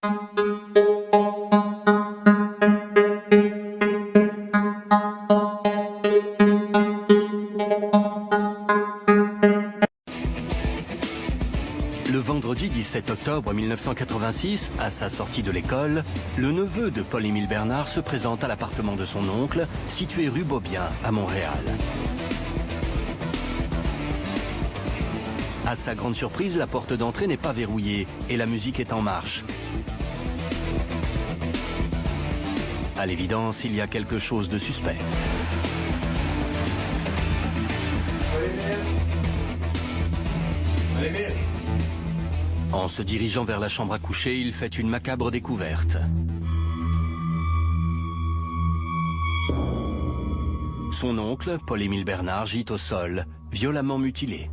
Le vendredi 17 octobre 1986, à sa sortie de l'école, le neveu de Paul-Émile Bernard se présente à l'appartement de son oncle, situé rue Beaubien, à Montréal. À sa grande surprise, la porte d'entrée n'est pas verrouillée et la musique est en marche. À l'évidence, il y a quelque chose de suspect. En se dirigeant vers la chambre à coucher, il fait une macabre découverte. Son oncle, Paul-Émile Bernard, gît au sol, violemment mutilé.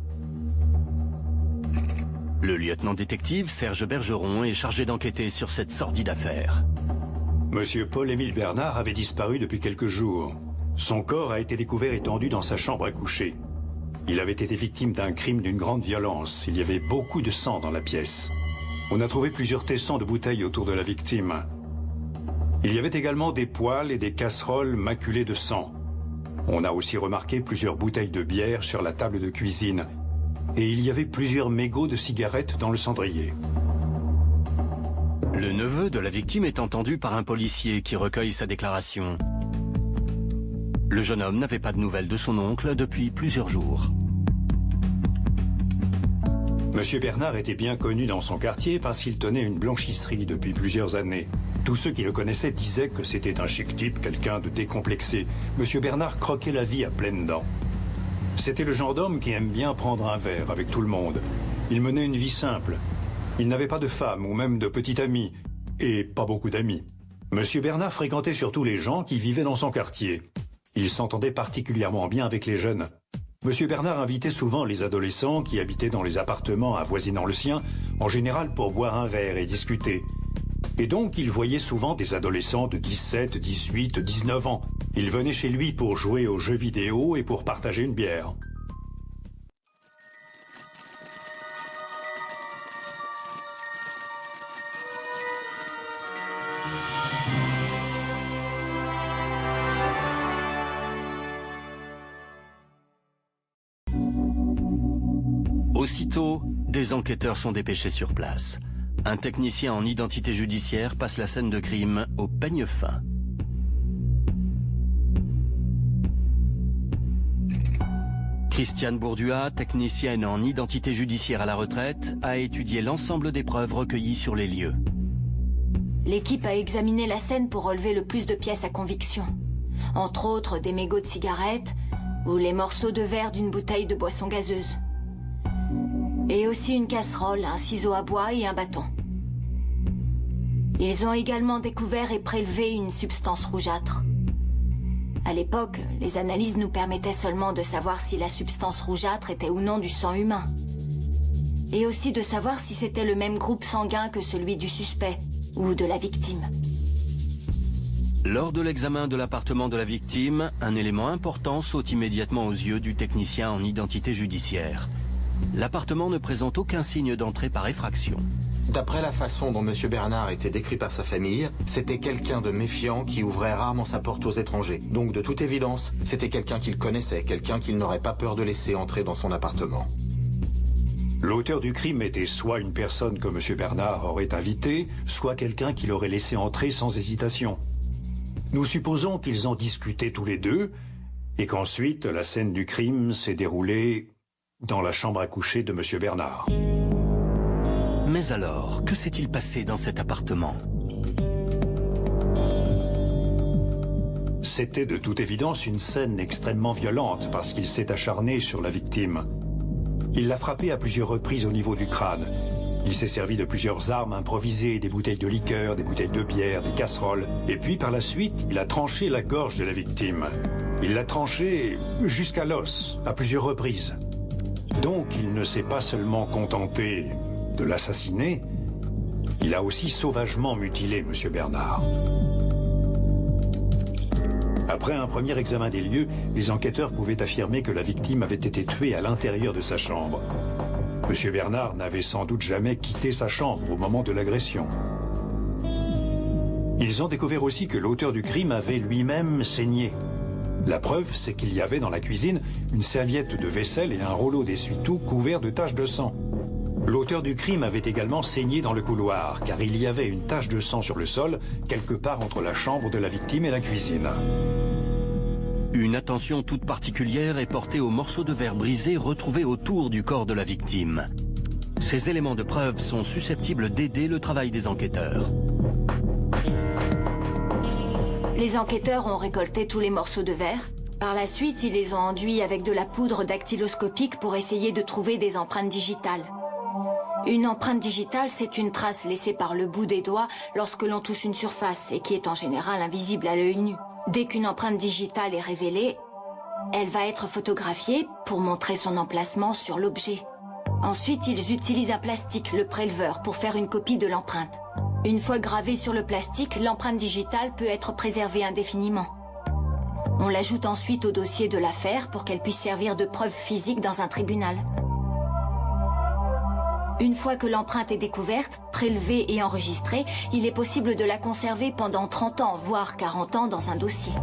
Le lieutenant-détective Serge Bergeron est chargé d'enquêter sur cette sordide affaire. Monsieur Paul-Émile Bernard avait disparu depuis quelques jours. Son corps a été découvert étendu dans sa chambre à coucher. Il avait été victime d'un crime d'une grande violence. Il y avait beaucoup de sang dans la pièce. On a trouvé plusieurs tessons de bouteilles autour de la victime. Il y avait également des poêles et des casseroles maculées de sang. On a aussi remarqué plusieurs bouteilles de bière sur la table de cuisine. Et il y avait plusieurs mégots de cigarettes dans le cendrier. Le neveu de la victime est entendu par un policier qui recueille sa déclaration. Le jeune homme n'avait pas de nouvelles de son oncle depuis plusieurs jours. Monsieur Bernard était bien connu dans son quartier parce qu'il tenait une blanchisserie depuis plusieurs années. Tous ceux qui le connaissaient disaient que c'était un chic type, quelqu'un de décomplexé. Monsieur Bernard croquait la vie à pleines dents. C'était le genre d'homme qui aime bien prendre un verre avec tout le monde. Il menait une vie simple. Il n'avait pas de femme ou même de petit ami, et pas beaucoup d'amis. Monsieur Bernard fréquentait surtout les gens qui vivaient dans son quartier. Il s'entendait particulièrement bien avec les jeunes. Monsieur Bernard invitait souvent les adolescents qui habitaient dans les appartements avoisinant le sien, en général pour boire un verre et discuter. Et donc, il voyait souvent des adolescents de 17, 18, 19 ans. Ils venaient chez lui pour jouer aux jeux vidéo et pour partager une bière. Aussitôt, des enquêteurs sont dépêchés sur place. Un technicien en identité judiciaire passe la scène de crime au peigne fin. Christiane Bourdua, technicienne en identité judiciaire à la retraite, a étudié l'ensemble des preuves recueillies sur les lieux. L'équipe a examiné la scène pour relever le plus de pièces à conviction. Entre autres, des mégots de cigarettes ou les morceaux de verre d'une bouteille de boisson gazeuse. Et aussi une casserole, un ciseau à bois et un bâton. Ils ont également découvert et prélevé une substance rougeâtre. À l'époque, les analyses nous permettaient seulement de savoir si la substance rougeâtre était ou non du sang humain. Et aussi de savoir si c'était le même groupe sanguin que celui du suspect ou de la victime. Lors de l'examen de l'appartement de la victime, un élément important saute immédiatement aux yeux du technicien en identité judiciaire. L'appartement ne présente aucun signe d'entrée par effraction. D'après la façon dont M. Bernard était décrit par sa famille, c'était quelqu'un de méfiant qui ouvrait rarement sa porte aux étrangers. Donc de toute évidence, c'était quelqu'un qu'il connaissait, quelqu'un qu'il n'aurait pas peur de laisser entrer dans son appartement. L'auteur du crime était soit une personne que M. Bernard aurait invitée, soit quelqu'un qu'il aurait laissé entrer sans hésitation. Nous supposons qu'ils ont discuté tous les deux et qu'ensuite la scène du crime s'est déroulée dans la chambre à coucher de M. Bernard. Mais alors, que s'est-il passé dans cet appartement? C'était de toute évidence une scène extrêmement violente parce qu'il s'est acharné sur la victime. Il l'a frappée à plusieurs reprises au niveau du crâne. Il s'est servi de plusieurs armes improvisées, des bouteilles de liqueur, des bouteilles de bière, des casseroles. Et puis par la suite, il a tranché la gorge de la victime. Il l'a tranchée jusqu'à l'os, à plusieurs reprises. Donc, il ne s'est pas seulement contenté de l'assassiner, il a aussi sauvagement mutilé M. Bernard. Après un premier examen des lieux, les enquêteurs pouvaient affirmer que la victime avait été tuée à l'intérieur de sa chambre. M. Bernard n'avait sans doute jamais quitté sa chambre au moment de l'agression. Ils ont découvert aussi que l'auteur du crime avait lui-même saigné. La preuve, c'est qu'il y avait dans la cuisine une serviette de vaisselle et un rouleau d'essuie-tout couvert de taches de sang. L'auteur du crime avait également saigné dans le couloir, car il y avait une tache de sang sur le sol, quelque part entre la chambre de la victime et la cuisine. Une attention toute particulière est portée aux morceaux de verre brisés retrouvés autour du corps de la victime. Ces éléments de preuve sont susceptibles d'aider le travail des enquêteurs. Les enquêteurs ont récolté tous les morceaux de verre. Par la suite, ils les ont enduits avec de la poudre dactyloscopique pour essayer de trouver des empreintes digitales. Une empreinte digitale, c'est une trace laissée par le bout des doigts lorsque l'on touche une surface et qui est en général invisible à l'œil nu. Dès qu'une empreinte digitale est révélée, elle va être photographiée pour montrer son emplacement sur l'objet. Ensuite, ils utilisent un plastique, le préleveur, pour faire une copie de l'empreinte. Une fois gravée sur le plastique, l'empreinte digitale peut être préservée indéfiniment. On l'ajoute ensuite au dossier de l'affaire pour qu'elle puisse servir de preuve physique dans un tribunal. Une fois que l'empreinte est découverte, prélevée et enregistrée, il est possible de la conserver pendant 30 ans, voire 40 ans dans un dossier.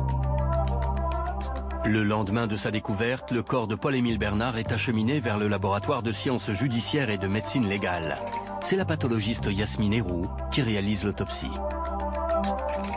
Le lendemain de sa découverte, le corps de Paul-Émile Bernard est acheminé vers le laboratoire de sciences judiciaires et de médecine légale. C'est la pathologiste Yasmine Héroux qui réalise l'autopsie.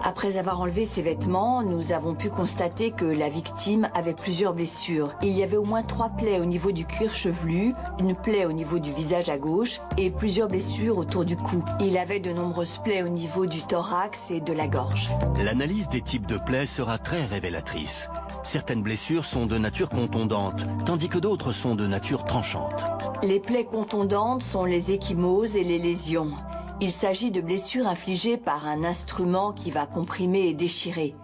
Après avoir enlevé ses vêtements, nous avons pu constater que la victime avait plusieurs blessures. Il y avait au moins 3 plaies au niveau du cuir chevelu, une plaie au niveau du visage à gauche et plusieurs blessures autour du cou. Il avait de nombreuses plaies au niveau du thorax et de la gorge. L'analyse des types de plaies sera très révélatrice. Certaines blessures sont de nature contondante, tandis que d'autres sont de nature tranchante. Les plaies contondantes sont les ecchymoses et les lésions. Il s'agit de blessures infligées par un instrument qui va comprimer et déchirer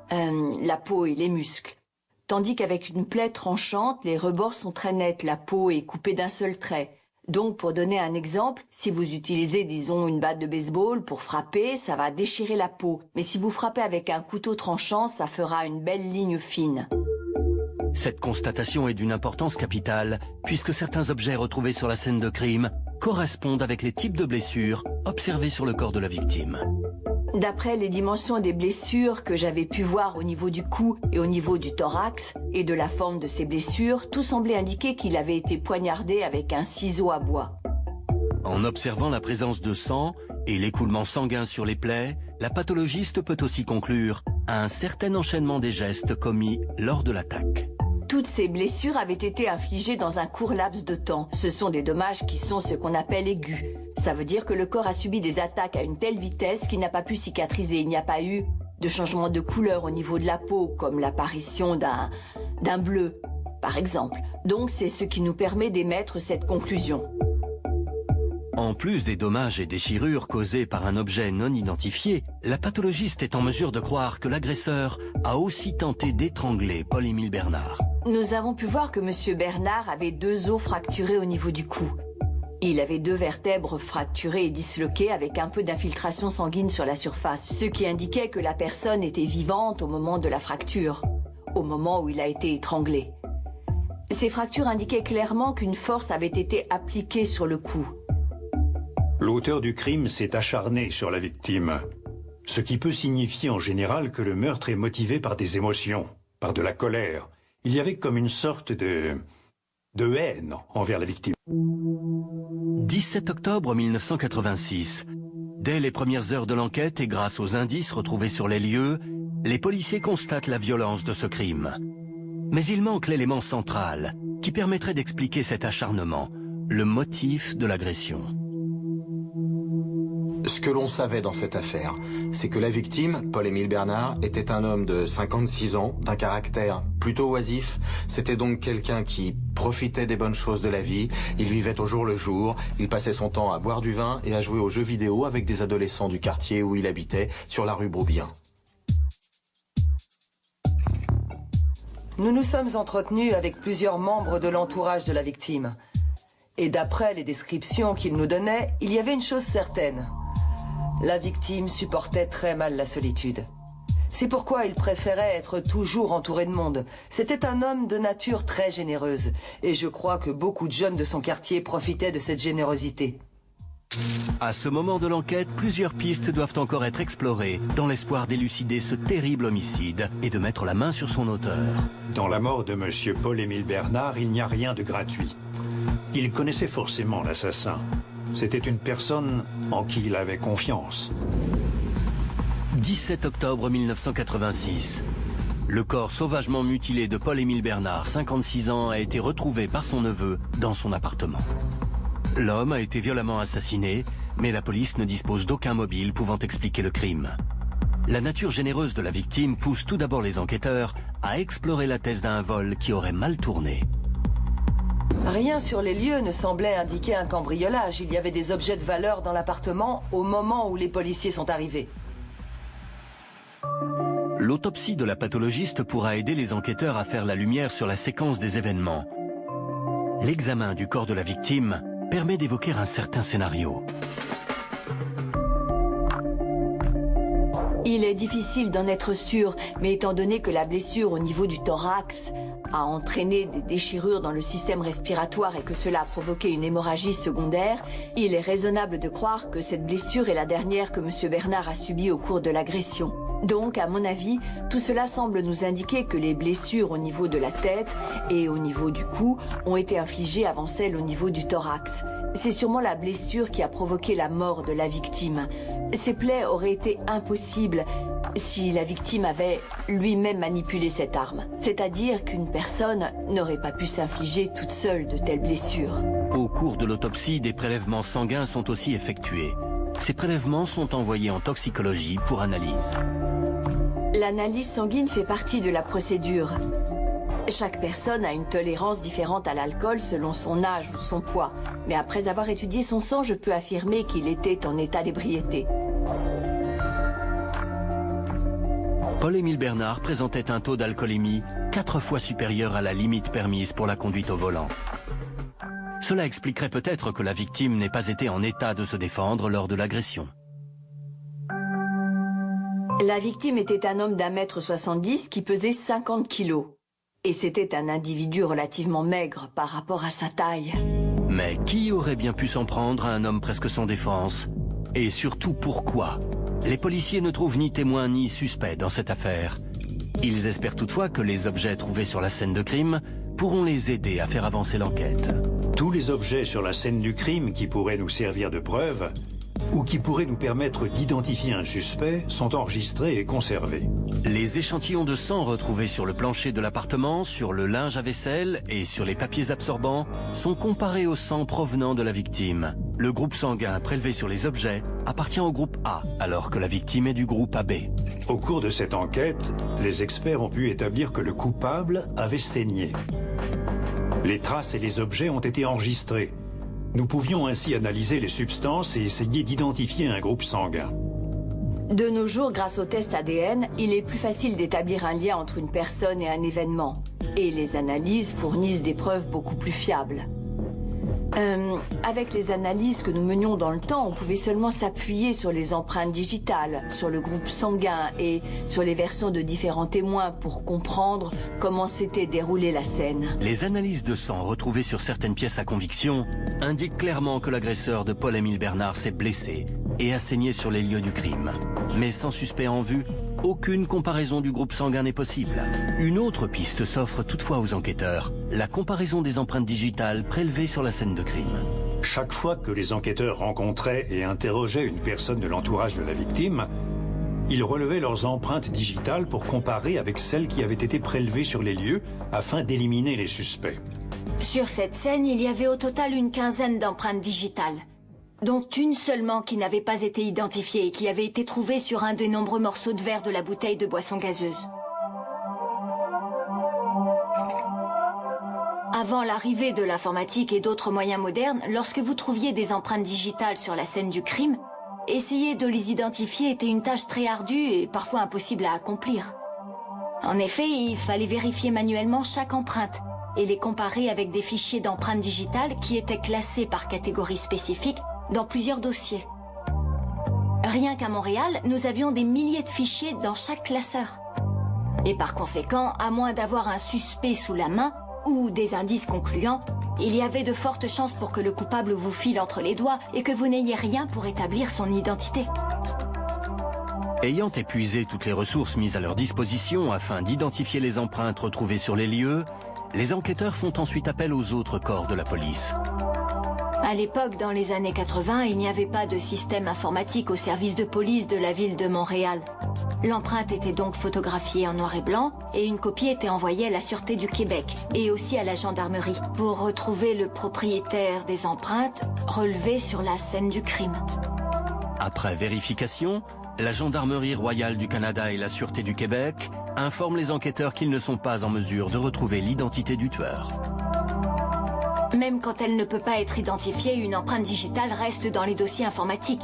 la peau et les muscles. Tandis qu'avec une plaie tranchante, les rebords sont très nets, la peau est coupée d'un seul trait. Donc, pour donner un exemple, si vous utilisez, disons, une batte de baseball pour frapper, ça va déchirer la peau. Mais si vous frappez avec un couteau tranchant, ça fera une belle ligne fine. Cette constatation est d'une importance capitale, puisque certains objets retrouvés sur la scène de crime correspondent avec les types de blessures observées sur le corps de la victime. D'après les dimensions des blessures que j'avais pu voir au niveau du cou et au niveau du thorax, et de la forme de ces blessures, tout semblait indiquer qu'il avait été poignardé avec un ciseau à bois. En observant la présence de sang et l'écoulement sanguin sur les plaies, la pathologiste peut aussi conclure à un certain enchaînement des gestes commis lors de l'attaque. Toutes ces blessures avaient été infligées dans un court laps de temps. Ce sont des dommages qui sont ce qu'on appelle aigus. Ça veut dire que le corps a subi des attaques à une telle vitesse qu'il n'a pas pu cicatriser. Il n'y a pas eu de changement de couleur au niveau de la peau, comme l'apparition d'un bleu, par exemple. Donc c'est ce qui nous permet d'émettre cette conclusion. En plus des dommages et déchirures causés par un objet non identifié, la pathologiste est en mesure de croire que l'agresseur a aussi tenté d'étrangler Paul-Émile Bernard. Nous avons pu voir que M. Bernard avait 2 os fracturés au niveau du cou. Il avait 2 vertèbres fracturées et disloquées avec un peu d'infiltration sanguine sur la surface, ce qui indiquait que la personne était vivante au moment de la fracture, au moment où il a été étranglé. Ces fractures indiquaient clairement qu'une force avait été appliquée sur le cou. L'auteur du crime s'est acharné sur la victime, ce qui peut signifier en général que le meurtre est motivé par des émotions, par de la colère. Il y avait comme une sorte de haine envers la victime. 17 octobre 1986. Dès les premières heures de l'enquête et grâce aux indices retrouvés sur les lieux, les policiers constatent la violence de ce crime. Mais il manque l'élément central qui permettrait d'expliquer cet acharnement, le motif de l'agression. Ce que l'on savait dans cette affaire, c'est que la victime, Paul-Émile Bernard, était un homme de 56 ans, d'un caractère plutôt oisif. C'était donc quelqu'un qui profitait des bonnes choses de la vie. Il vivait au jour le jour. Il passait son temps à boire du vin et à jouer aux jeux vidéo avec des adolescents du quartier où il habitait, sur la rue Beaubien. Nous nous sommes entretenus avec plusieurs membres de l'entourage de la victime. Et d'après les descriptions qu'ils nous donnaient, il y avait une chose certaine. La victime supportait très mal la solitude. C'est pourquoi il préférait être toujours entouré de monde. C'était un homme de nature très généreuse. Et je crois que beaucoup de jeunes de son quartier profitaient de cette générosité. À ce moment de l'enquête, plusieurs pistes doivent encore être explorées dans l'espoir d'élucider ce terrible homicide et de mettre la main sur son auteur. Dans la mort de M. Paul-Émile Bernard, il n'y a rien de gratuit. Il connaissait forcément l'assassin. C'était une personne en qui il avait confiance. 17 octobre 1986. Le corps sauvagement mutilé de Paul-Émile Bernard, 56 ans, a été retrouvé par son neveu dans son appartement. L'homme a été violemment assassiné, mais la police ne dispose d'aucun mobile pouvant expliquer le crime. La nature généreuse de la victime pousse tout d'abord les enquêteurs à explorer la thèse d'un vol qui aurait mal tourné. Rien sur les lieux ne semblait indiquer un cambriolage. Il y avait des objets de valeur dans l'appartement au moment où les policiers sont arrivés. L'autopsie de la pathologiste pourra aider les enquêteurs à faire la lumière sur la séquence des événements. L'examen du corps de la victime permet d'évoquer un certain scénario. Il est difficile d'en être sûr, mais étant donné que la blessure au niveau du thorax a entraîné des déchirures dans le système respiratoire et que cela a provoqué une hémorragie secondaire, il est raisonnable de croire que cette blessure est la dernière que M. Bernard a subie au cours de l'agression. Donc, à mon avis, tout cela semble nous indiquer que les blessures au niveau de la tête et au niveau du cou ont été infligées avant celles au niveau du thorax. C'est sûrement la blessure qui a provoqué la mort de la victime. Ces plaies auraient été impossibles si la victime avait lui-même manipulé cette arme. C'est-à-dire qu'une personne n'aurait pas pu s'infliger toute seule de telles blessures. Au cours de l'autopsie, des prélèvements sanguins sont aussi effectués. Ces prélèvements sont envoyés en toxicologie pour analyse. L'analyse sanguine fait partie de la procédure. Chaque personne a une tolérance différente à l'alcool selon son âge ou son poids. Mais après avoir étudié son sang, je peux affirmer qu'il était en état d'ébriété. Paul-Émile Bernard présentait un taux d'alcoolémie 4 fois supérieur à la limite permise pour la conduite au volant. Cela expliquerait peut-être que la victime n'ait pas été en état de se défendre lors de l'agression. La victime était un homme d'1,70 m qui pesait 50 kilos. Et c'était un individu relativement maigre par rapport à sa taille. Mais qui aurait bien pu s'en prendre à un homme presque sans défense? Et surtout pourquoi? Les policiers ne trouvent ni témoins ni suspects dans cette affaire. Ils espèrent toutefois que les objets trouvés sur la scène de crime pourront les aider à faire avancer l'enquête. Tous les objets sur la scène du crime qui pourraient nous servir de preuve ou qui pourraient nous permettre d'identifier un suspect sont enregistrés et conservés. Les échantillons de sang retrouvés sur le plancher de l'appartement, sur le linge à vaisselle et sur les papiers absorbants sont comparés au sang provenant de la victime. Le groupe sanguin prélevé sur les objets appartient au groupe A, alors que la victime est du groupe AB. Au cours de cette enquête, les experts ont pu établir que le coupable avait saigné. Les traces et les objets ont été enregistrés. Nous pouvions ainsi analyser les substances et essayer d'identifier un groupe sanguin. De nos jours, grâce au test ADN, il est plus facile d'établir un lien entre une personne et un événement. Et les analyses fournissent des preuves beaucoup plus fiables. Avec les analyses que nous menions dans le temps, on pouvait seulement s'appuyer sur les empreintes digitales, sur le groupe sanguin et sur les versions de différents témoins pour comprendre comment s'était déroulée la scène. Les analyses de sang retrouvées sur certaines pièces à conviction indiquent clairement que l'agresseur de Paul-Émile Bernard s'est blessé et a saigné sur les lieux du crime. Mais sans suspect en vue, aucune comparaison du groupe sanguin n'est possible. Une autre piste s'offre toutefois aux enquêteurs, la comparaison des empreintes digitales prélevées sur la scène de crime. Chaque fois que les enquêteurs rencontraient et interrogeaient une personne de l'entourage de la victime, ils relevaient leurs empreintes digitales pour comparer avec celles qui avaient été prélevées sur les lieux afin d'éliminer les suspects. Sur cette scène, il y avait au total une quinzaine d'empreintes digitales, dont une seulement qui n'avait pas été identifiée et qui avait été trouvée sur un des nombreux morceaux de verre de la bouteille de boisson gazeuse. Avant l'arrivée de l'informatique et d'autres moyens modernes, lorsque vous trouviez des empreintes digitales sur la scène du crime, essayer de les identifier était une tâche très ardue et parfois impossible à accomplir. En effet, il fallait vérifier manuellement chaque empreinte et les comparer avec des fichiers d'empreintes digitales qui étaient classés par catégorie spécifique dans plusieurs dossiers. Rien qu'à Montréal, nous avions des milliers de fichiers dans chaque classeur. Et par conséquent, à moins d'avoir un suspect sous la main, ou des indices concluants, il y avait de fortes chances pour que le coupable vous file entre les doigts et que vous n'ayez rien pour établir son identité. Ayant épuisé toutes les ressources mises à leur disposition afin d'identifier les empreintes retrouvées sur les lieux, les enquêteurs font ensuite appel aux autres corps de la police. À l'époque, dans les années 80, il n'y avait pas de système informatique au service de police de la ville de Montréal. L'empreinte était donc photographiée en noir et blanc et une copie était envoyée à la Sûreté du Québec et aussi à la gendarmerie pour retrouver le propriétaire des empreintes relevées sur la scène du crime. Après vérification, la Gendarmerie royale du Canada et la Sûreté du Québec informent les enquêteurs qu'ils ne sont pas en mesure de retrouver l'identité du tueur. Même quand elle ne peut pas être identifiée, une empreinte digitale reste dans les dossiers informatiques.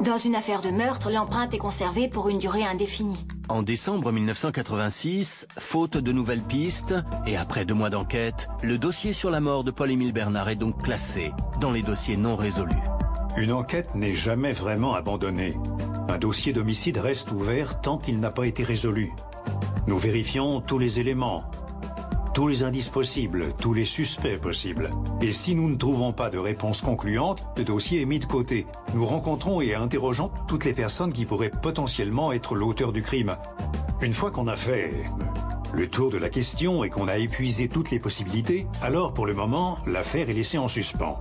Dans une affaire de meurtre, l'empreinte est conservée pour une durée indéfinie. En décembre 1986, faute de nouvelles pistes, et après 2 mois d'enquête, le dossier sur la mort de Paul-Émile Bernard est donc classé dans les dossiers non résolus. Une enquête n'est jamais vraiment abandonnée. Un dossier d'homicide reste ouvert tant qu'il n'a pas été résolu. Nous vérifions tous les éléments, tous les indices possibles, tous les suspects possibles. Et si nous ne trouvons pas de réponse concluante, le dossier est mis de côté. Nous rencontrons et interrogeons toutes les personnes qui pourraient potentiellement être l'auteur du crime. Une fois qu'on a fait le tour de la question et qu'on a épuisé toutes les possibilités, alors pour le moment, l'affaire est laissée en suspens.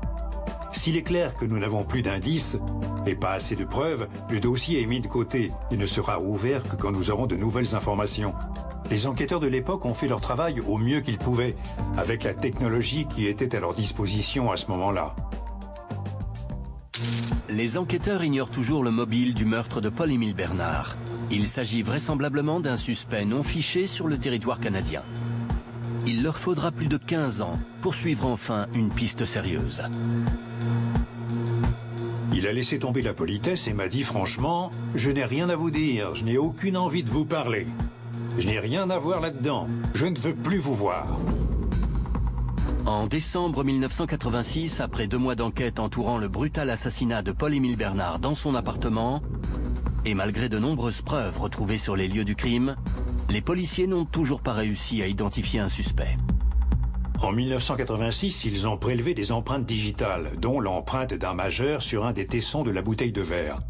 S'il est clair que nous n'avons plus d'indices et pas assez de preuves, le dossier est mis de côté et ne sera ouvert que quand nous aurons de nouvelles informations. Les enquêteurs de l'époque ont fait leur travail au mieux qu'ils pouvaient, avec la technologie qui était à leur disposition à ce moment-là. Les enquêteurs ignorent toujours le mobile du meurtre de Paul-Émile Bernard. Il s'agit vraisemblablement d'un suspect non fiché sur le territoire canadien. Il leur faudra plus de 15 ans pour suivre enfin une piste sérieuse. Il a laissé tomber la politesse et m'a dit franchement « Je n'ai rien à vous dire, je n'ai aucune envie de vous parler. Je n'ai rien à voir là-dedans, je ne veux plus vous voir. » En décembre 1986, après 2 mois d'enquête entourant le brutal assassinat de Paul-Émile Bernard dans son appartement, et malgré de nombreuses preuves retrouvées sur les lieux du crime, les policiers n'ont toujours pas réussi à identifier un suspect. En 1986, ils ont prélevé des empreintes digitales, dont l'empreinte d'un majeur sur un des tessons de la bouteille de verre.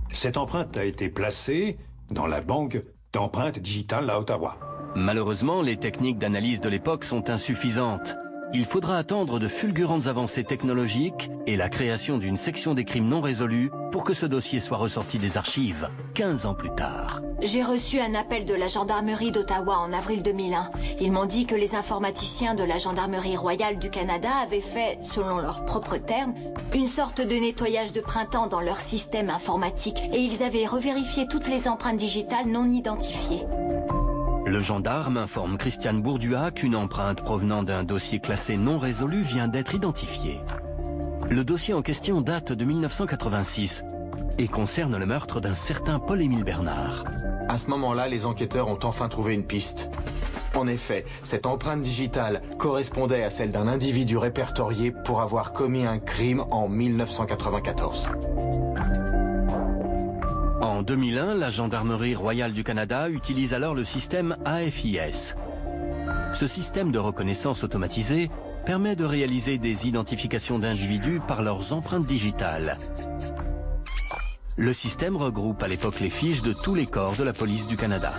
Cette empreinte a été placée dans la banque d'empreintes digitales à Ottawa. Malheureusement, les techniques d'analyse de l'époque sont insuffisantes. Il faudra attendre de fulgurantes avancées technologiques et la création d'une section des crimes non résolus pour que ce dossier soit ressorti des archives 15 ans plus tard. J'ai reçu un appel de la gendarmerie d'Ottawa en avril 2001. Ils m'ont dit que les informaticiens de la Gendarmerie royale du Canada avaient fait, selon leurs propres termes, une sorte de nettoyage de printemps dans leur système informatique et ils avaient revérifié toutes les empreintes digitales non identifiées. Le gendarme informe Christiane Bourdua qu'une empreinte provenant d'un dossier classé non résolu vient d'être identifiée. Le dossier en question date de 1986 et concerne le meurtre d'un certain Paul-Émile Bernard. À ce moment-là, les enquêteurs ont enfin trouvé une piste. En effet, cette empreinte digitale correspondait à celle d'un individu répertorié pour avoir commis un crime en 1994. En 2001, la Gendarmerie royale du Canada utilise alors le système AFIS. Ce système de reconnaissance automatisée permet de réaliser des identifications d'individus par leurs empreintes digitales. Le système regroupe à l'époque les fiches de tous les corps de la police du Canada.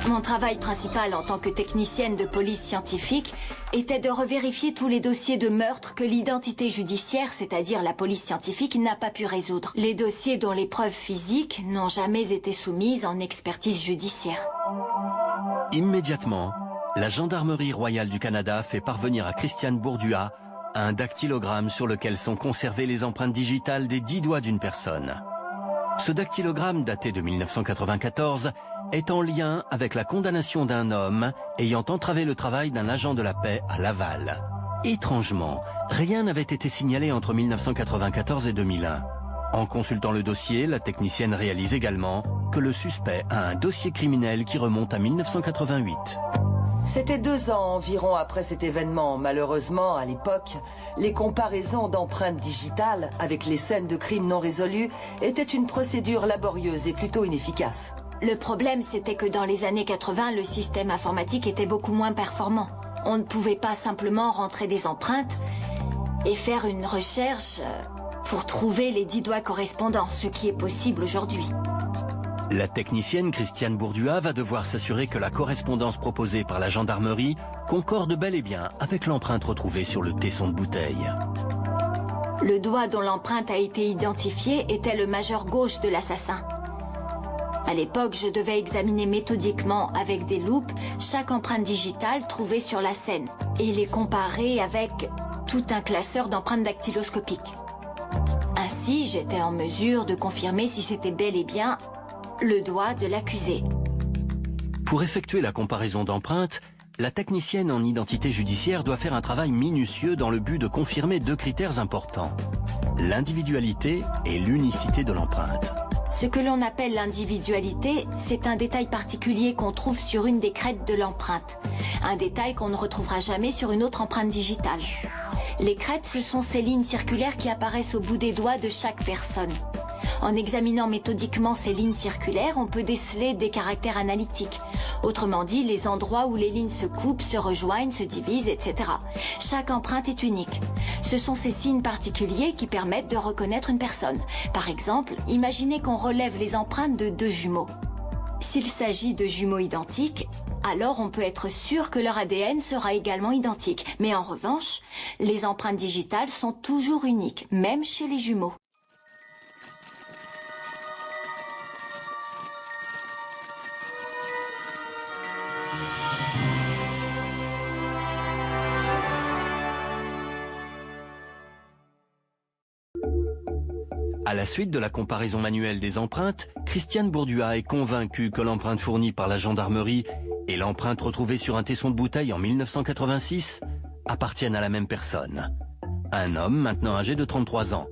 Mon travail principal en tant que technicienne de police scientifique était de revérifier tous les dossiers de meurtre que l'identité judiciaire, c'est-à-dire la police scientifique, n'a pas pu résoudre. Les dossiers dont les preuves physiques n'ont jamais été soumises en expertise judiciaire. Immédiatement, la Gendarmerie royale du Canada fait parvenir à Christiane Bourdua un dactylogramme sur lequel sont conservées les empreintes digitales des 10 doigts d'une personne. Ce dactylogramme, daté de 1994, est en lien avec la condamnation d'un homme ayant entravé le travail d'un agent de la paix à Laval. Étrangement, rien n'avait été signalé entre 1994 et 2001. En consultant le dossier, la technicienne réalise également que le suspect a un dossier criminel qui remonte à 1988. C'était 2 ans environ après cet événement. Malheureusement, à l'époque, les comparaisons d'empreintes digitales avec les scènes de crimes non résolus étaient une procédure laborieuse et plutôt inefficace. Le problème, c'était que dans les années 80, le système informatique était beaucoup moins performant. On ne pouvait pas simplement rentrer des empreintes et faire une recherche pour trouver les 10 doigts correspondants, ce qui est possible aujourd'hui. La technicienne Christiane Bourdua va devoir s'assurer que la correspondance proposée par la gendarmerie concorde bel et bien avec l'empreinte retrouvée sur le tesson de bouteille. Le doigt dont l'empreinte a été identifiée était le majeur gauche de l'assassin. À l'époque, je devais examiner méthodiquement avec des loupes chaque empreinte digitale trouvée sur la scène et les comparer avec tout un classeur d'empreintes dactyloscopiques. Ainsi, j'étais en mesure de confirmer si c'était bel et bien le doigt de l'accusé. Pour effectuer la comparaison d'empreintes, la technicienne en identité judiciaire doit faire un travail minutieux dans le but de confirmer 2 critères importants: l'individualité et l'unicité de l'empreinte. Ce que l'on appelle l'individualité, c'est un détail particulier qu'on trouve sur une des crêtes de l'empreinte. Un détail qu'on ne retrouvera jamais sur une autre empreinte digitale. Les crêtes, ce sont ces lignes circulaires qui apparaissent au bout des doigts de chaque personne. En examinant méthodiquement ces lignes circulaires, on peut déceler des caractères analytiques. Autrement dit, les endroits où les lignes se coupent, se rejoignent, se divisent, etc. Chaque empreinte est unique. Ce sont ces signes particuliers qui permettent de reconnaître une personne. Par exemple, imaginez qu'on relève les empreintes de 2 jumeaux. S'il s'agit de jumeaux identiques, alors on peut être sûr que leur ADN sera également identique. Mais en revanche, les empreintes digitales sont toujours uniques, même chez les jumeaux. À la suite de la comparaison manuelle des empreintes, Christiane Bourdua est convaincue que l'empreinte fournie par la gendarmerie et l'empreinte retrouvée sur un tesson de bouteille en 1986 appartiennent à la même personne. Un homme maintenant âgé de 33 ans.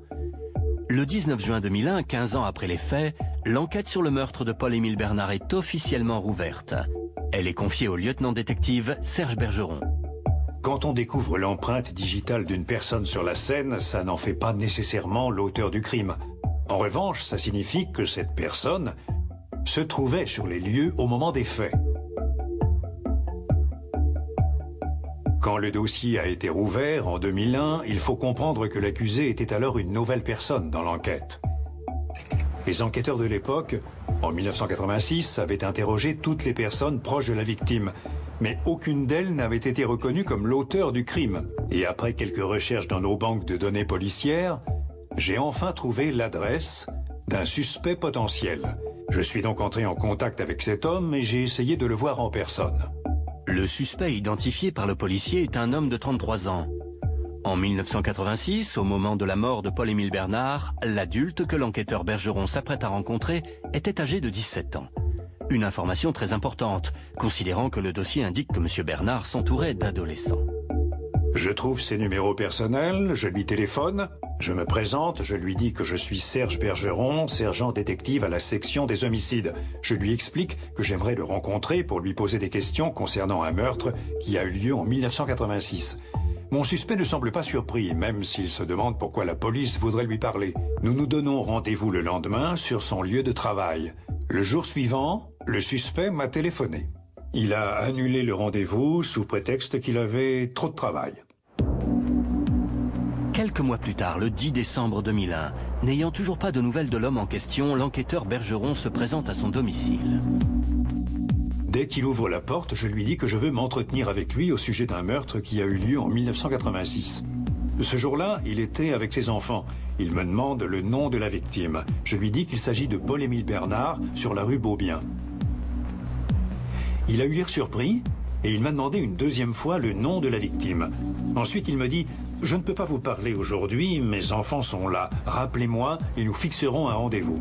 Le 19 juin 2001, 15 ans après les faits, l'enquête sur le meurtre de Paul-Émile Bernard est officiellement rouverte. Elle est confiée au lieutenant-détective Serge Bergeron. Quand on découvre l'empreinte digitale d'une personne sur la scène, ça n'en fait pas nécessairement l'auteur du crime. En revanche, ça signifie que cette personne se trouvait sur les lieux au moment des faits. Quand le dossier a été rouvert en 2001, il faut comprendre que l'accusé était alors une nouvelle personne dans l'enquête. Les enquêteurs de l'époque, en 1986, avaient interrogé toutes les personnes proches de la victime, mais aucune d'elles n'avait été reconnue comme l'auteur du crime. Et après quelques recherches dans nos banques de données policières, j'ai enfin trouvé l'adresse d'un suspect potentiel. Je suis donc entré en contact avec cet homme et j'ai essayé de le voir en personne. Le suspect identifié par le policier est un homme de 33 ans. En 1986, au moment de la mort de Paul-Émile Bernard, l'adulte que l'enquêteur Bergeron s'apprête à rencontrer était âgé de 17 ans. Une information très importante, considérant que le dossier indique que M. Bernard s'entourait d'adolescents. Je trouve ses numéros personnels, je lui téléphone, je me présente, je lui dis que je suis Serge Bergeron, sergent détective à la section des homicides. Je lui explique que j'aimerais le rencontrer pour lui poser des questions concernant un meurtre qui a eu lieu en 1986. Mon suspect ne semble pas surpris, même s'il se demande pourquoi la police voudrait lui parler. Nous nous donnons rendez-vous le lendemain sur son lieu de travail. Le jour suivant, le suspect m'a téléphoné. Il a annulé le rendez-vous sous prétexte qu'il avait trop de travail. Quelques mois plus tard, le 10 décembre 2001, n'ayant toujours pas de nouvelles de l'homme en question, l'enquêteur Bergeron se présente à son domicile. Dès qu'il ouvre la porte, je lui dis que je veux m'entretenir avec lui au sujet d'un meurtre qui a eu lieu en 1986. Ce jour-là, il était avec ses enfants. Il me demande le nom de la victime. Je lui dis qu'il s'agit de Paul-Émile Bernard sur la rue Beaubien. Il a eu l'air surpris et il m'a demandé une deuxième fois le nom de la victime. Ensuite, il me dit « Je ne peux pas vous parler aujourd'hui, mes enfants sont là. Rappelez-moi et nous fixerons un rendez-vous. »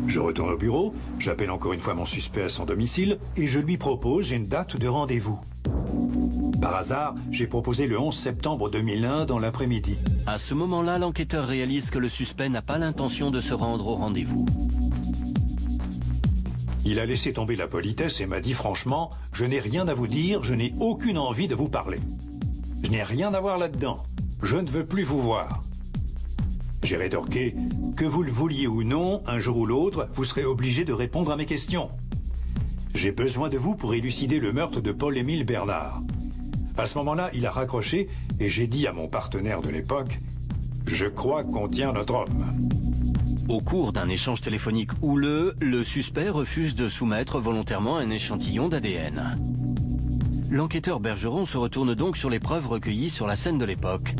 Je retourne au bureau, j'appelle encore une fois mon suspect à son domicile et je lui propose une date de rendez-vous. Par hasard, j'ai proposé le 11 septembre 2001 dans l'après-midi. À ce moment-là, l'enquêteur réalise que le suspect n'a pas l'intention de se rendre au rendez-vous. Il a laissé tomber la politesse et m'a dit franchement « Je n'ai rien à vous dire, je n'ai aucune envie de vous parler. Je n'ai rien à voir là-dedans. Je ne veux plus vous voir. » J'ai rétorqué, que vous le vouliez ou non, un jour ou l'autre, vous serez obligé de répondre à mes questions. J'ai besoin de vous pour élucider le meurtre de Paul-Émile Bernard. À ce moment-là, il a raccroché et j'ai dit à mon partenaire de l'époque, je crois qu'on tient notre homme. Au cours d'un échange téléphonique houleux, le suspect refuse de soumettre volontairement un échantillon d'ADN. L'enquêteur Bergeron se retourne donc sur les preuves recueillies sur la scène de l'époque.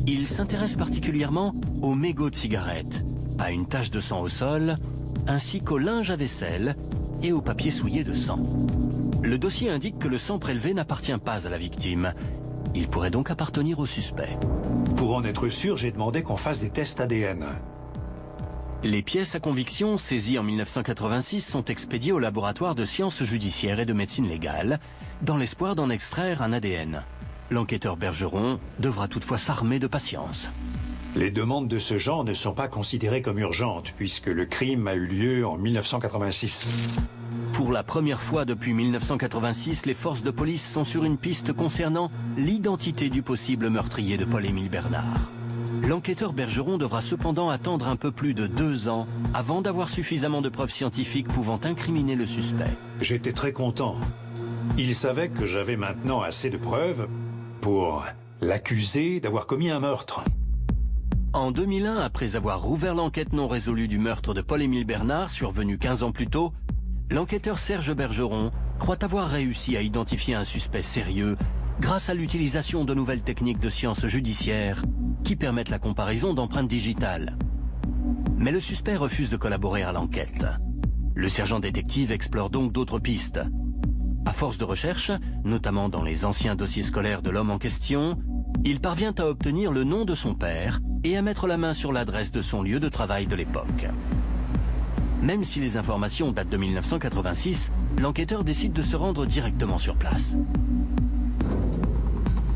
Il s'intéresse particulièrement aux mégots de cigarettes, à une tache de sang au sol, ainsi qu'au linge à vaisselle et au papier souillé de sang. Le dossier indique que le sang prélevé n'appartient pas à la victime. Il pourrait donc appartenir au suspect. Pour en être sûr, j'ai demandé qu'on fasse des tests ADN. Les pièces à conviction saisies en 1986 sont expédiées au laboratoire de sciences judiciaires et de médecine légale, dans l'espoir d'en extraire un ADN. L'enquêteur Bergeron devra toutefois s'armer de patience. Les demandes de ce genre ne sont pas considérées comme urgentes, puisque le crime a eu lieu en 1986. Pour la première fois depuis 1986, les forces de police sont sur une piste concernant l'identité du possible meurtrier de Paul-Émile Bernard. L'enquêteur Bergeron devra cependant attendre un peu plus de 2 ans avant d'avoir suffisamment de preuves scientifiques pouvant incriminer le suspect. J'étais très content. Il savait que j'avais maintenant assez de preuves pour l'accuser d'avoir commis un meurtre. En 2001, après avoir rouvert l'enquête non résolue du meurtre de Paul-Émile Bernard, survenu 15 ans plus tôt, l'enquêteur Serge Bergeron croit avoir réussi à identifier un suspect sérieux grâce à l'utilisation de nouvelles techniques de sciences judiciaires qui permettent la comparaison d'empreintes digitales. Mais le suspect refuse de collaborer à l'enquête. Le sergent détective explore donc d'autres pistes. À force de recherche, notamment dans les anciens dossiers scolaires de l'homme en question, il parvient à obtenir le nom de son père et à mettre la main sur l'adresse de son lieu de travail de l'époque. Même si les informations datent de 1986, l'enquêteur décide de se rendre directement sur place.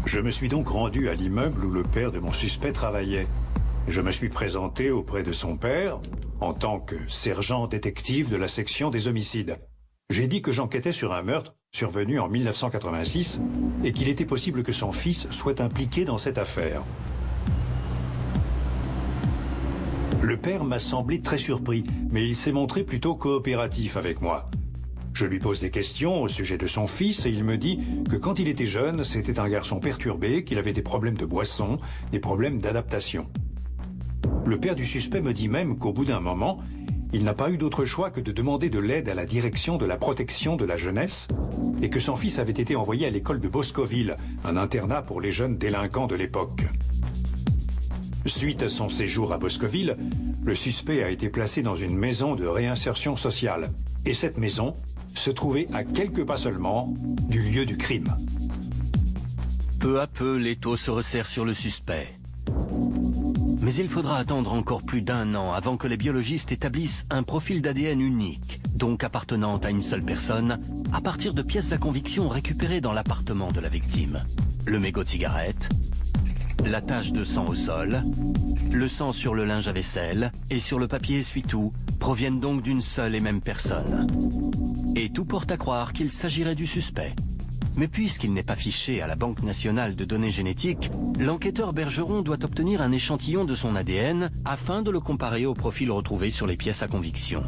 Je me suis donc rendu à l'immeuble où le père de mon suspect travaillait. Je me suis présenté auprès de son père en tant que sergent détective de la section des homicides. J'ai dit que j'enquêtais sur un meurtre survenu en 1986 et qu'il était possible que son fils soit impliqué dans cette affaire. Le père m'a semblé très surpris, mais il s'est montré plutôt coopératif avec moi. Je lui pose des questions au sujet de son fils et il me dit que quand il était jeune, c'était un garçon perturbé, qu'il avait des problèmes de boisson, des problèmes d'adaptation. Le père du suspect me dit même qu'au bout d'un moment, il n'a pas eu d'autre choix que de demander de l'aide à la direction de la protection de la jeunesse et que son fils avait été envoyé à l'école de Boscoville, un internat pour les jeunes délinquants de l'époque. Suite à son séjour à Boscoville, le suspect a été placé dans une maison de réinsertion sociale. Et cette maison se trouvait à quelques pas seulement du lieu du crime. Peu à peu, l'étau se resserre sur le suspect. Mais il faudra attendre encore plus d'1 an avant que les biologistes établissent un profil d'ADN unique, donc appartenant à une seule personne, à partir de pièces à conviction récupérées dans l'appartement de la victime. Le mégot de cigarette, la tache de sang au sol, le sang sur le linge à vaisselle et sur le papier essuie-tout proviennent donc d'une seule et même personne. Et tout porte à croire qu'il s'agirait du suspect. Mais puisqu'il n'est pas fiché à la Banque nationale de données génétiques, l'enquêteur Bergeron doit obtenir un échantillon de son ADN afin de le comparer au profil retrouvé sur les pièces à conviction.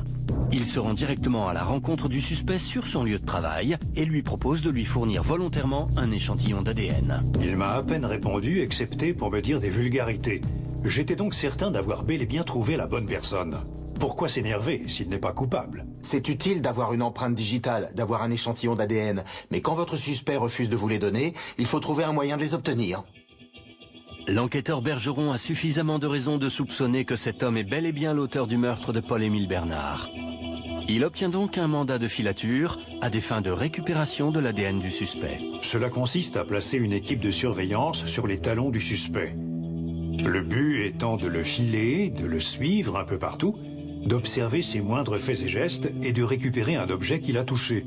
Il se rend directement à la rencontre du suspect sur son lieu de travail et lui propose de lui fournir volontairement un échantillon d'ADN. Il m'a à peine répondu, excepté pour me dire des vulgarités. J'étais donc certain d'avoir bel et bien trouvé la bonne personne. Pourquoi s'énerver s'il n'est pas coupable? C'est utile d'avoir une empreinte digitale, d'avoir un échantillon d'ADN. Mais quand votre suspect refuse de vous les donner, il faut trouver un moyen de les obtenir. L'enquêteur Bergeron a suffisamment de raisons de soupçonner que cet homme est bel et bien l'auteur du meurtre de Paul-Émile Bernard. Il obtient donc un mandat de filature à des fins de récupération de l'ADN du suspect. Cela consiste à placer une équipe de surveillance sur les talons du suspect. Le but étant de le filer, de le suivre un peu partout, d'observer ses moindres faits et gestes et de récupérer un objet qu'il a touché.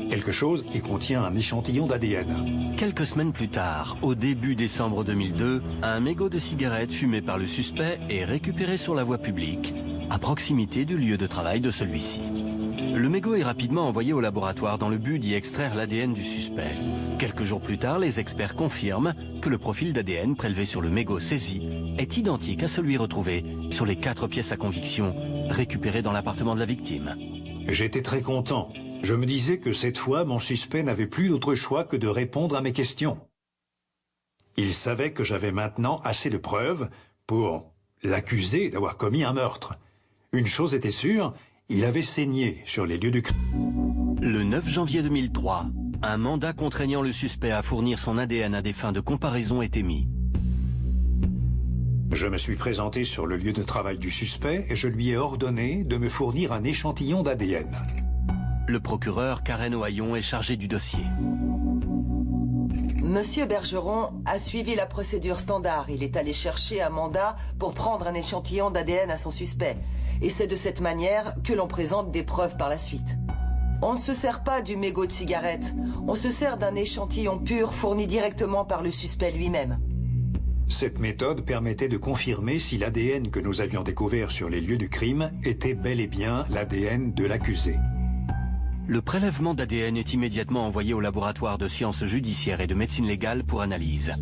Quelque chose qui contient un échantillon d'ADN. Quelques semaines plus tard, au début décembre 2002, un mégot de cigarette fumé par le suspect est récupéré sur la voie publique, à proximité du lieu de travail de celui-ci. Le mégot est rapidement envoyé au laboratoire dans le but d'y extraire l'ADN du suspect. Quelques jours plus tard, les experts confirment que le profil d'ADN prélevé sur le mégot saisi est identique à celui retrouvé sur les 4 pièces à conviction récupérées dans l'appartement de la victime. J'étais très content. Je me disais que cette fois, mon suspect n'avait plus d'autre choix que de répondre à mes questions. Il savait que j'avais maintenant assez de preuves pour l'accuser d'avoir commis un meurtre. Une chose était sûre, il avait saigné sur les lieux du crime. Le 9 janvier 2003, un mandat contraignant le suspect à fournir son ADN à des fins de comparaison est émis. Je me suis présenté sur le lieu de travail du suspect et je lui ai ordonné de me fournir un échantillon d'ADN. Le procureur Karen Ohayon est chargé du dossier. Monsieur Bergeron a suivi la procédure standard. Il est allé chercher un mandat pour prendre un échantillon d'ADN à son suspect. Et c'est de cette manière que l'on présente des preuves par la suite. On ne se sert pas du mégot de cigarette. On se sert d'un échantillon pur fourni directement par le suspect lui-même. Cette méthode permettait de confirmer si l'ADN que nous avions découvert sur les lieux du crime était bel et bien l'ADN de l'accusé. Le prélèvement d'ADN est immédiatement envoyé au laboratoire de sciences judiciaires et de médecine légale pour analyse.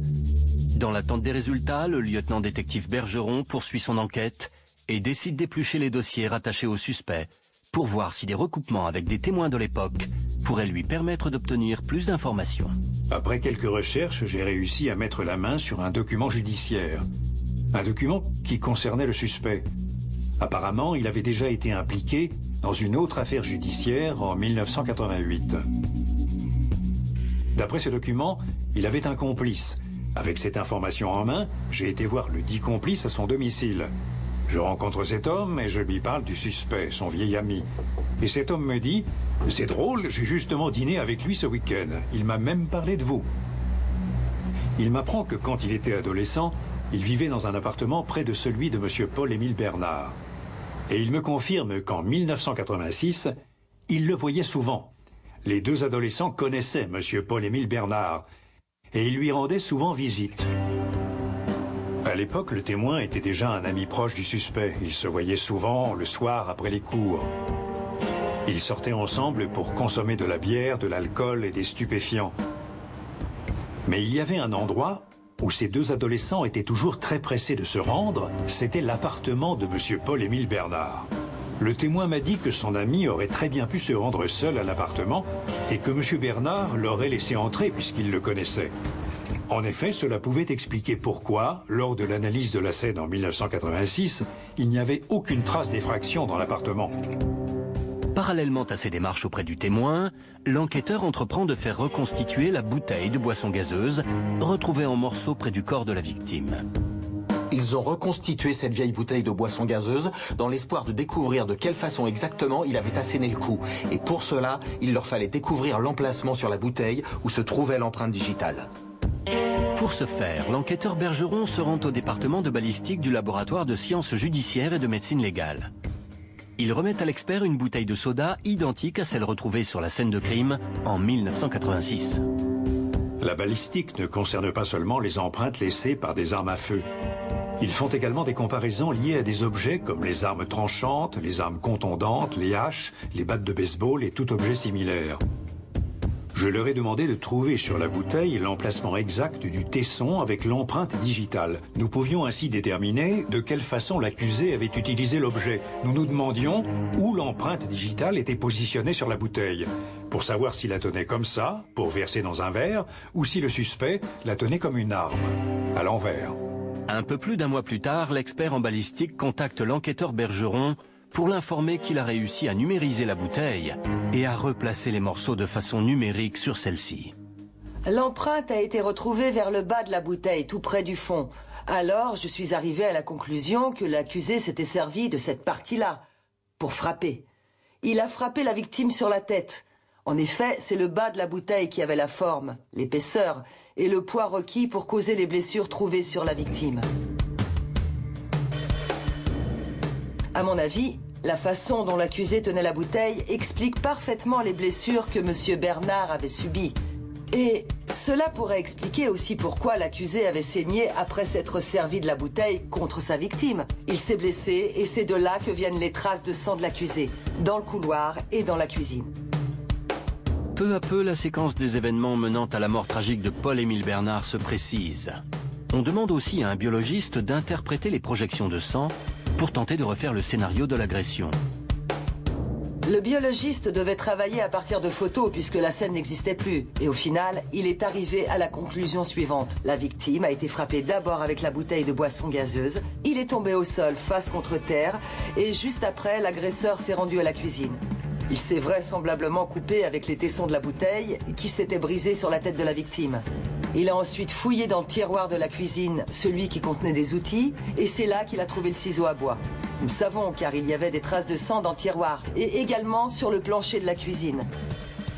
Dans l'attente des résultats, le lieutenant-détective Bergeron poursuit son enquête et décide d'éplucher les dossiers rattachés au suspect pour voir si des recoupements avec des témoins de l'époque pourraient lui permettre d'obtenir plus d'informations. Après quelques recherches, j'ai réussi à mettre la main sur un document judiciaire. Un document qui concernait le suspect. Apparemment, il avait déjà été impliqué dans une autre affaire judiciaire en 1988. D'après ce document, il avait un complice. Avec cette information en main, j'ai été voir le dit complice à son domicile. Je rencontre cet homme et je lui parle du suspect, son vieil ami. Et cet homme me dit « C'est drôle, j'ai justement dîné avec lui ce week-end. Il m'a même parlé de vous. » Il m'apprend que quand il était adolescent, il vivait dans un appartement près de celui de M. Paul-Émile Bernard. Et il me confirme qu'en 1986, il le voyait souvent. Les deux adolescents connaissaient M. Paul-Émile Bernard et ils lui rendaient souvent visite. À l'époque, le témoin était déjà un ami proche du suspect. Ils se voyaient souvent le soir après les cours. Ils sortaient ensemble pour consommer de la bière, de l'alcool et des stupéfiants. Mais il y avait un endroit où ces deux adolescents étaient toujours très pressés de se rendre, c'était l'appartement de M. Paul-Émile Bernard. Le témoin m'a dit que son ami aurait très bien pu se rendre seul à l'appartement et que M. Bernard l'aurait laissé entrer puisqu'il le connaissait. En effet, cela pouvait expliquer pourquoi, lors de l'analyse de la scène en 1986, il n'y avait aucune trace d'effraction dans l'appartement. Parallèlement à ces démarches auprès du témoin, l'enquêteur entreprend de faire reconstituer la bouteille de boisson gazeuse retrouvée en morceaux près du corps de la victime. Ils ont reconstitué cette vieille bouteille de boisson gazeuse dans l'espoir de découvrir de quelle façon exactement il avait asséné le coup. Et pour cela, il leur fallait découvrir l'emplacement sur la bouteille où se trouvait l'empreinte digitale. Pour ce faire, l'enquêteur Bergeron se rend au département de balistique du laboratoire de sciences judiciaires et de médecine légale. Il remet à l'expert une bouteille de soda identique à celle retrouvée sur la scène de crime en 1986. La balistique ne concerne pas seulement les empreintes laissées par des armes à feu. Ils font également des comparaisons liées à des objets comme les armes tranchantes, les armes contondantes, les haches, les battes de baseball et tout objet similaire. Je leur ai demandé de trouver sur la bouteille l'emplacement exact du tesson avec l'empreinte digitale. Nous pouvions ainsi déterminer de quelle façon l'accusé avait utilisé l'objet. Nous nous demandions où l'empreinte digitale était positionnée sur la bouteille, pour savoir s'il la tenait comme ça, pour verser dans un verre, ou si le suspect la tenait comme une arme, à l'envers. Un peu plus d'un mois plus tard, l'expert en balistique contacte l'enquêteur Bergeron pour l'informer qu'il a réussi à numériser la bouteille et à replacer les morceaux de façon numérique sur celle-ci. L'empreinte a été retrouvée vers le bas de la bouteille, tout près du fond. Alors, je suis arrivé à la conclusion que l'accusé s'était servi de cette partie-là pour frapper. Il a frappé la victime sur la tête. En effet, c'est le bas de la bouteille qui avait la forme, l'épaisseur et le poids requis pour causer les blessures trouvées sur la victime. À mon avis, la façon dont l'accusé tenait la bouteille explique parfaitement les blessures que M. Bernard avait subies. Et cela pourrait expliquer aussi pourquoi l'accusé avait saigné après s'être servi de la bouteille contre sa victime. Il s'est blessé et c'est de là que viennent les traces de sang de l'accusé, dans le couloir et dans la cuisine. Peu à peu, la séquence des événements menant à la mort tragique de Paul-Émile Bernard se précise. On demande aussi à un biologiste d'interpréter les projections de sang pour tenter de refaire le scénario de l'agression. Le biologiste devait travailler à partir de photos puisque la scène n'existait plus. Et au final, il est arrivé à la conclusion suivante. La victime a été frappée d'abord avec la bouteille de boisson gazeuse. Il est tombé au sol face contre terre et juste après, l'agresseur s'est rendu à la cuisine. Il s'est vraisemblablement coupé avec les tessons de la bouteille qui s'était brisé sur la tête de la victime. Il a ensuite fouillé dans le tiroir de la cuisine, celui qui contenait des outils, et c'est là qu'il a trouvé le ciseau à bois. Nous le savons car il y avait des traces de sang dans le tiroir et également sur le plancher de la cuisine.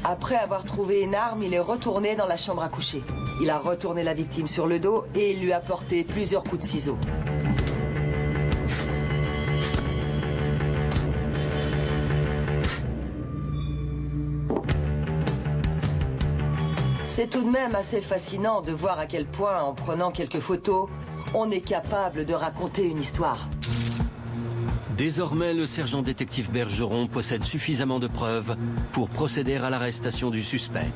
Après avoir trouvé une arme, il est retourné dans la chambre à coucher. Il a retourné la victime sur le dos et il lui a porté plusieurs coups de ciseau. C'est tout de même assez fascinant de voir à quel point, en prenant quelques photos, on est capable de raconter une histoire. Désormais, le sergent détective Bergeron possède suffisamment de preuves pour procéder à l'arrestation du suspect.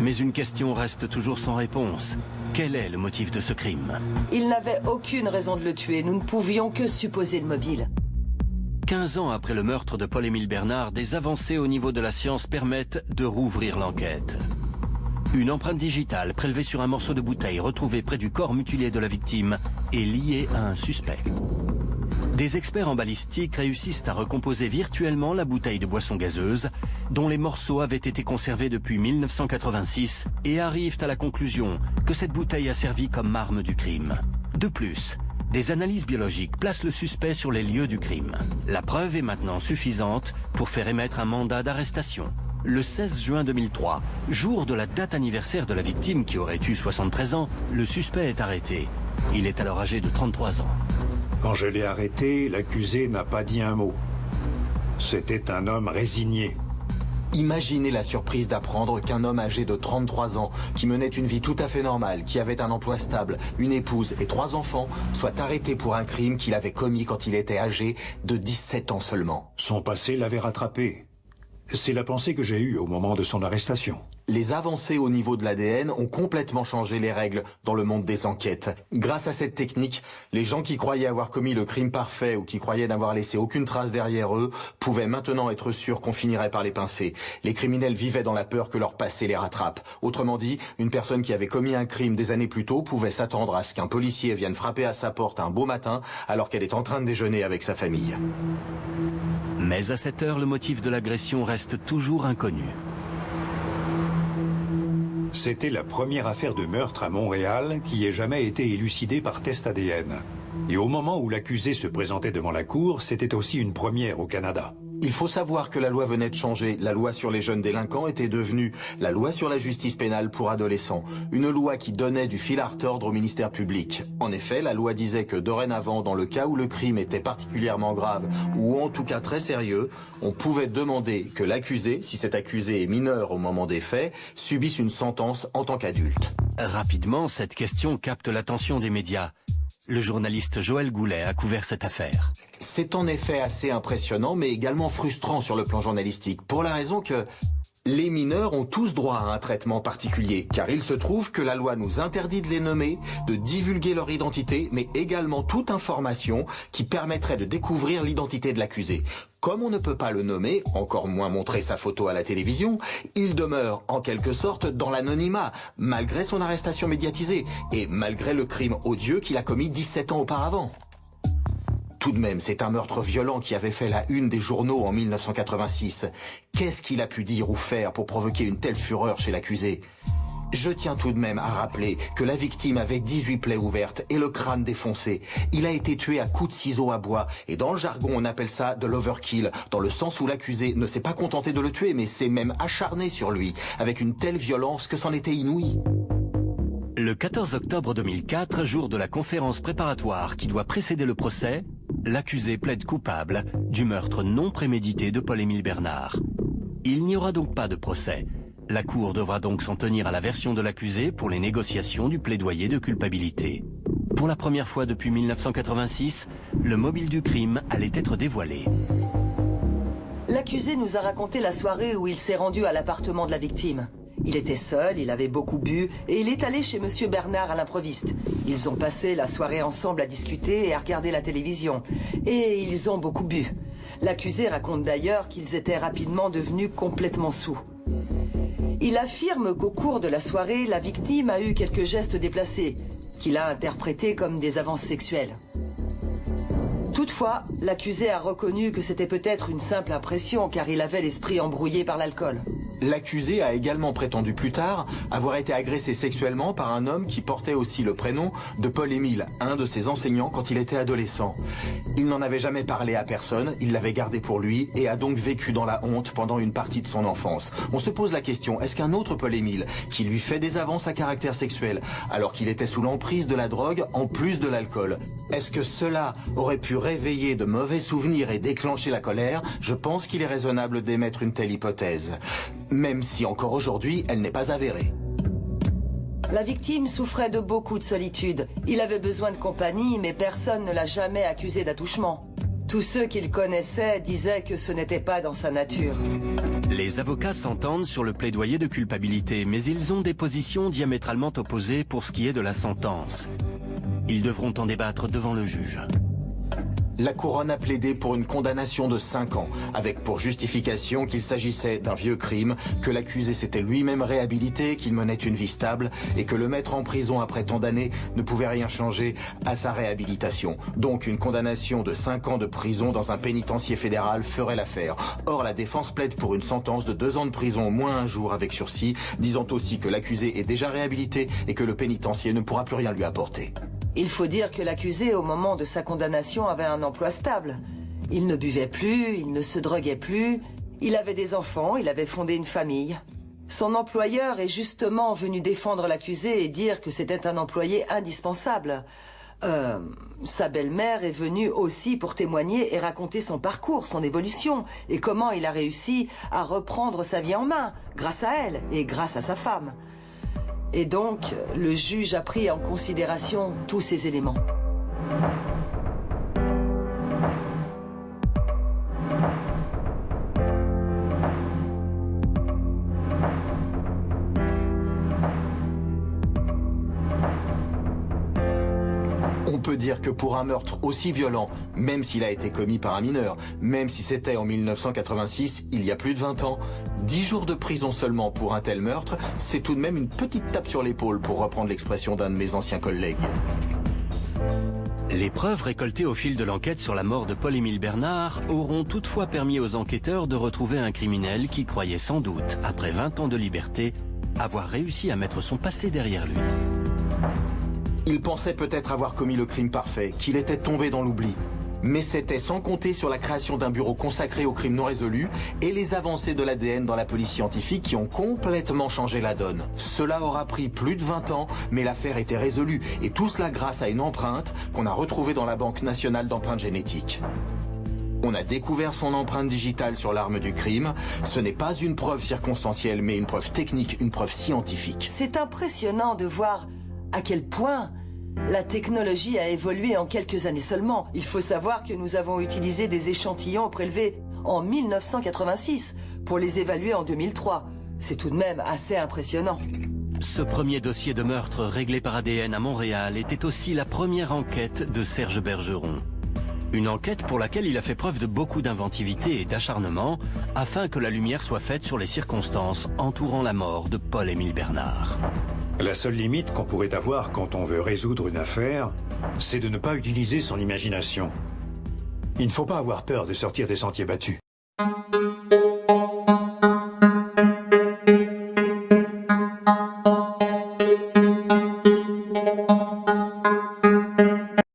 Mais une question reste toujours sans réponse. Quel est le motif de ce crime? Il n'avait aucune raison de le tuer, nous ne pouvions que supposer le mobile. 15 ans après le meurtre de Paul-Émile Bernard, des avancées au niveau de la science permettent de rouvrir l'enquête. Une empreinte digitale prélevée sur un morceau de bouteille retrouvé près du corps mutilé de la victime est liée à un suspect. Des experts en balistique réussissent à recomposer virtuellement la bouteille de boisson gazeuse, dont les morceaux avaient été conservés depuis 1986, et arrivent à la conclusion que cette bouteille a servi comme arme du crime. De plus, des analyses biologiques placent le suspect sur les lieux du crime. La preuve est maintenant suffisante pour faire émettre un mandat d'arrestation. Le 16 juin 2003, jour de la date anniversaire de la victime qui aurait eu 73 ans, le suspect est arrêté. Il est alors âgé de 33 ans. Quand je l'ai arrêté, l'accusé n'a pas dit un mot. C'était un homme résigné. Imaginez la surprise d'apprendre qu'un homme âgé de 33 ans, qui menait une vie tout à fait normale, qui avait un emploi stable, une épouse et 3 enfants, soit arrêté pour un crime qu'il avait commis quand il était âgé de 17 ans seulement. Son passé l'avait rattrapé. C'est la pensée que j'ai eue au moment de son arrestation. Les avancées au niveau de l'ADN ont complètement changé les règles dans le monde des enquêtes. Grâce à cette technique, les gens qui croyaient avoir commis le crime parfait ou qui croyaient n'avoir laissé aucune trace derrière eux pouvaient maintenant être sûrs qu'on finirait par les pincer. Les criminels vivaient dans la peur que leur passé les rattrape. Autrement dit, une personne qui avait commis un crime des années plus tôt pouvait s'attendre à ce qu'un policier vienne frapper à sa porte un beau matin alors qu'elle est en train de déjeuner avec sa famille. Mais à cette heure, le motif de l'agression reste toujours inconnu. C'était la première affaire de meurtre à Montréal qui ait jamais été élucidée par test ADN. Et au moment où l'accusé se présentait devant la cour, c'était aussi une première au Canada. Il faut savoir que la loi venait de changer. La loi sur les jeunes délinquants était devenue la loi sur la justice pénale pour adolescents. Une loi qui donnait du fil à retordre au ministère public. En effet, la loi disait que dorénavant, dans le cas où le crime était particulièrement grave ou en tout cas très sérieux, on pouvait demander que l'accusé, si cet accusé est mineur au moment des faits, subisse une sentence en tant qu'adulte. Rapidement, cette question capte l'attention des médias. Le journaliste Joël Goulet a couvert cette affaire. C'est en effet assez impressionnant, mais également frustrant sur le plan journalistique, pour la raison que les mineurs ont tous droit à un traitement particulier, car il se trouve que la loi nous interdit de les nommer, de divulguer leur identité, mais également toute information qui permettrait de découvrir l'identité de l'accusé. Comme on ne peut pas le nommer, encore moins montrer sa photo à la télévision, il demeure en quelque sorte dans l'anonymat, malgré son arrestation médiatisée, et malgré le crime odieux qu'il a commis 17 ans auparavant. Tout de même, c'est un meurtre violent qui avait fait la une des journaux en 1986. Qu'est-ce qu'il a pu dire ou faire pour provoquer une telle fureur chez l'accusé ? Je tiens tout de même à rappeler que la victime avait 18 plaies ouvertes et le crâne défoncé. Il a été tué à coups de ciseaux à bois et dans le jargon on appelle ça de l'overkill, dans le sens où l'accusé ne s'est pas contenté de le tuer mais s'est même acharné sur lui, avec une telle violence que c'en était inouï. Le 14 octobre 2004, jour de la conférence préparatoire qui doit précéder le procès, l'accusé plaide coupable du meurtre non prémédité de Paul-Émile Bernard. Il n'y aura donc pas de procès. La Cour devra donc s'en tenir à la version de l'accusé pour les négociations du plaidoyer de culpabilité. Pour la première fois depuis 1986, le mobile du crime allait être dévoilé. L'accusé nous a raconté la soirée où il s'est rendu à l'appartement de la victime. Il était seul, il avait beaucoup bu, et il est allé chez Monsieur Bernard à l'improviste. Ils ont passé la soirée ensemble à discuter et à regarder la télévision. Et ils ont beaucoup bu. L'accusé raconte d'ailleurs qu'ils étaient rapidement devenus complètement saols. Il affirme qu'au cours de la soirée, la victime a eu quelques gestes déplacés, qu'il a interprétés comme des avances sexuelles. Toutefois, l'accusé a reconnu que c'était peut-être une simple impression car il avait l'esprit embrouillé par l'alcool. L'accusé a également prétendu plus tard avoir été agressé sexuellement par un homme qui portait aussi le prénom de Paul-Émile, un de ses enseignants quand il était adolescent. Il n'en avait jamais parlé à personne, il l'avait gardé pour lui et a donc vécu dans la honte pendant une partie de son enfance. On se pose la question, est-ce qu'un autre Paul-Émile qui lui fait des avances à caractère sexuel alors qu'il était sous l'emprise de la drogue en plus de l'alcool, est-ce que cela aurait pu réveiller de mauvais souvenirs et déclencher la colère? Je pense qu'il est raisonnable d'émettre une telle hypothèse. Même si encore aujourd'hui, elle n'est pas avérée. La victime souffrait de beaucoup de solitude. Il avait besoin de compagnie, mais personne ne l'a jamais accusé d'attouchement. Tous ceux qu'il connaissait disaient que ce n'était pas dans sa nature. Les avocats s'entendent sur le plaidoyer de culpabilité, mais ils ont des positions diamétralement opposées pour ce qui est de la sentence. Ils devront en débattre devant le juge. La couronne a plaidé pour une condamnation de 5 ans, avec pour justification qu'il s'agissait d'un vieux crime, que l'accusé s'était lui-même réhabilité, qu'il menait une vie stable, et que le mettre en prison après tant d'années ne pouvait rien changer à sa réhabilitation. Donc une condamnation de 5 ans de prison dans un pénitencier fédéral ferait l'affaire. Or la défense plaide pour une sentence de 2 ans de prison moins 1 jour avec sursis, disant aussi que l'accusé est déjà réhabilité et que le pénitencier ne pourra plus rien lui apporter. Il faut dire que l'accusé, au moment de sa condamnation, avait un emploi stable. Il ne buvait plus, il ne se droguait plus, il avait des enfants, il avait fondé une famille. Son employeur est justement venu défendre l'accusé et dire que c'était un employé indispensable. Sa belle-mère est venue aussi pour témoigner et raconter son parcours, son évolution, et comment il a réussi à reprendre sa vie en main, grâce à elle et grâce à sa femme. Et donc, le juge a pris en considération tous ces éléments. On peut dire que pour un meurtre aussi violent, même s'il a été commis par un mineur, même si c'était en 1986, il y a plus de 20 ans, 10 jours de prison seulement pour un tel meurtre, c'est tout de même une petite tape sur l'épaule pour reprendre l'expression d'un de mes anciens collègues. Les preuves récoltées au fil de l'enquête sur la mort de Paul-Émile Bernard auront toutefois permis aux enquêteurs de retrouver un criminel qui croyait sans doute, après 20 ans de liberté, avoir réussi à mettre son passé derrière lui. Il pensait peut-être avoir commis le crime parfait, qu'il était tombé dans l'oubli. Mais c'était sans compter sur la création d'un bureau consacré aux crimes non résolus et les avancées de l'ADN dans la police scientifique qui ont complètement changé la donne. Cela aura pris plus de 20 ans, mais l'affaire était résolue, et tout cela grâce à une empreinte qu'on a retrouvée dans la Banque nationale d'empreintes génétiques. On a découvert son empreinte digitale sur l'arme du crime. Ce n'est pas une preuve circonstancielle, mais une preuve technique, une preuve scientifique. C'est impressionnant de voir à quel point la technologie a évolué en quelques années seulement. Il faut savoir que nous avons utilisé des échantillons prélevés en 1986 pour les évaluer en 2003. C'est tout de même assez impressionnant. Ce premier dossier de meurtre réglé par ADN à Montréal était aussi la première enquête de Serge Bergeron. Une enquête pour laquelle il a fait preuve de beaucoup d'inventivité et d'acharnement afin que la lumière soit faite sur les circonstances entourant la mort de Paul-Émile Bernard. La seule limite qu'on pourrait avoir quand on veut résoudre une affaire, c'est de ne pas utiliser son imagination. Il ne faut pas avoir peur de sortir des sentiers battus.